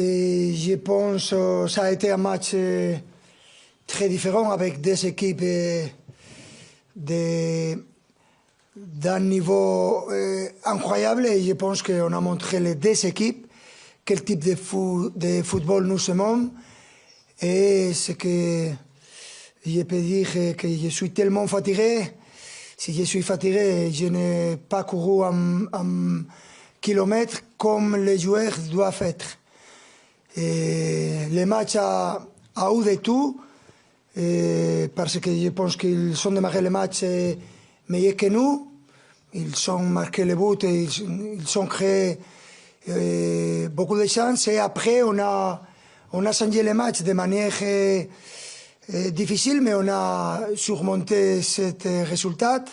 Je pense que ça a été un match très différent avec des équipes d'un niveau incroyable et je pense qu'on a montré les deux équipes quel type de football nous aimons et ce que je peux dire que je suis tellement fatigué. Si je suis fatigué, je n'ai pas couru un kilomètre comme les joueurs doivent être. Et le match a eu de tout, parce que je pense qu'ils ont démarré le match meilleur que nous. Ils ont marqué le but et ils ont créé beaucoup de chances. Et après, on a changé le match de manière difficile, mais on a surmonté ce résultat.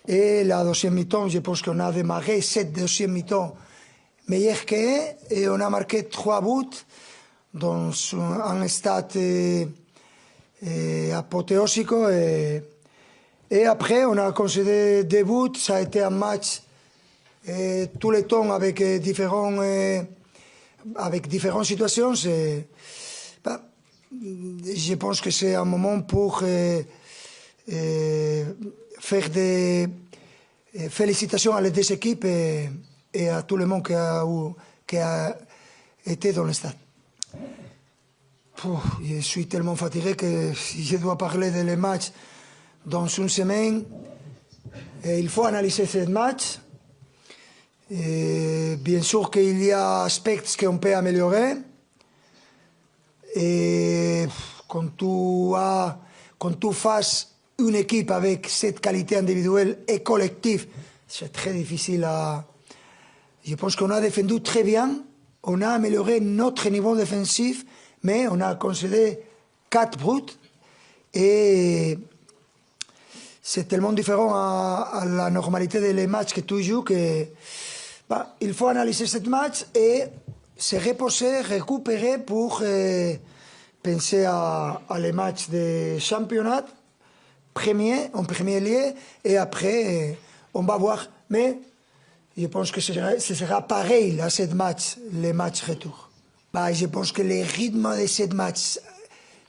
Et la deuxième mi-temps, je pense qu'on a démarré cette deuxième mi-temps meilleur qu'eux, et on a marqué 3 buts dans un stade apothéosique. Et après, on a concédé 2 buts. Ça a été un match tout le temps avec différentes situations. Je pense que c'est un moment pour faire des félicitations à les deux équipes et à tout le monde qui a été dans le stade. Je suis tellement fatigué que si je dois parler de les matchs dans une semaine, il faut analyser ce match. Bien sûr qu'il y a aspects qu'on peut améliorer. Et quand tu fasses une équipe avec cette qualité individuelle et collective, c'est très difficile à... Je pense qu'on a défendu très bien, on a amélioré notre niveau défensif, mais on a concédé 4 buts et c'est tellement différent à la normalité des matchs que tu joues que il faut analyser ce match et se reposer, récupérer pour penser à les matchs de championnat en premier lieu, et après on va voir. Mais je pense que ce sera pareil à ce match, les matchs retour. Je pense que le rythme de ce match,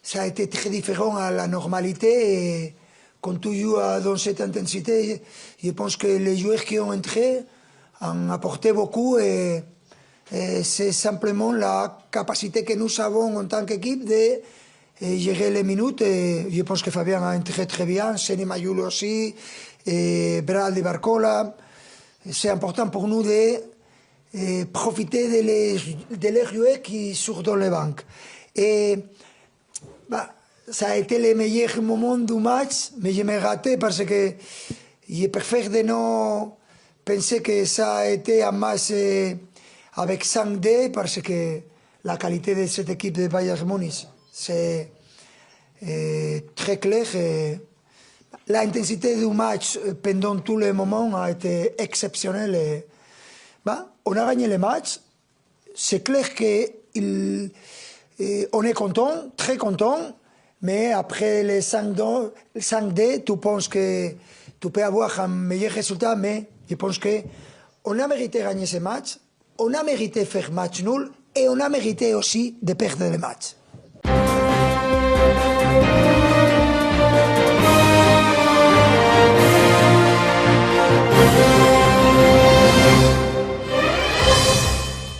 ça a été très différent à la normalité, et quand tu joues dans cette intensité, je pense que les joueurs qui ont entré ont apporté beaucoup, et c'est simplement la capacité que nous avons en tant qu'équipe de gérer les minutes. Et je pense que Fabien a entré très bien, Seni Mayulo aussi, et Brad et Barcola. C'est important pour nous de profiter de les joueurs qui sont dans les bancs. Et ça a été le meilleur moment du match, mais je m'ai raté parce que je préfère de non penser que ça a été un match avec 5D, parce que la qualité de cette équipe de Bayern Munich, c'est très clair. L'intensité du match pendant tous les moments a été exceptionnelle. On a gagné le match. C'est clair qu'on est content, très content, mais après les 5D, tu penses que tu peux avoir un meilleur résultat, mais je pense qu'on a mérité gagner ce match, on a mérité faire match nul, et on a mérité aussi de perdre le match.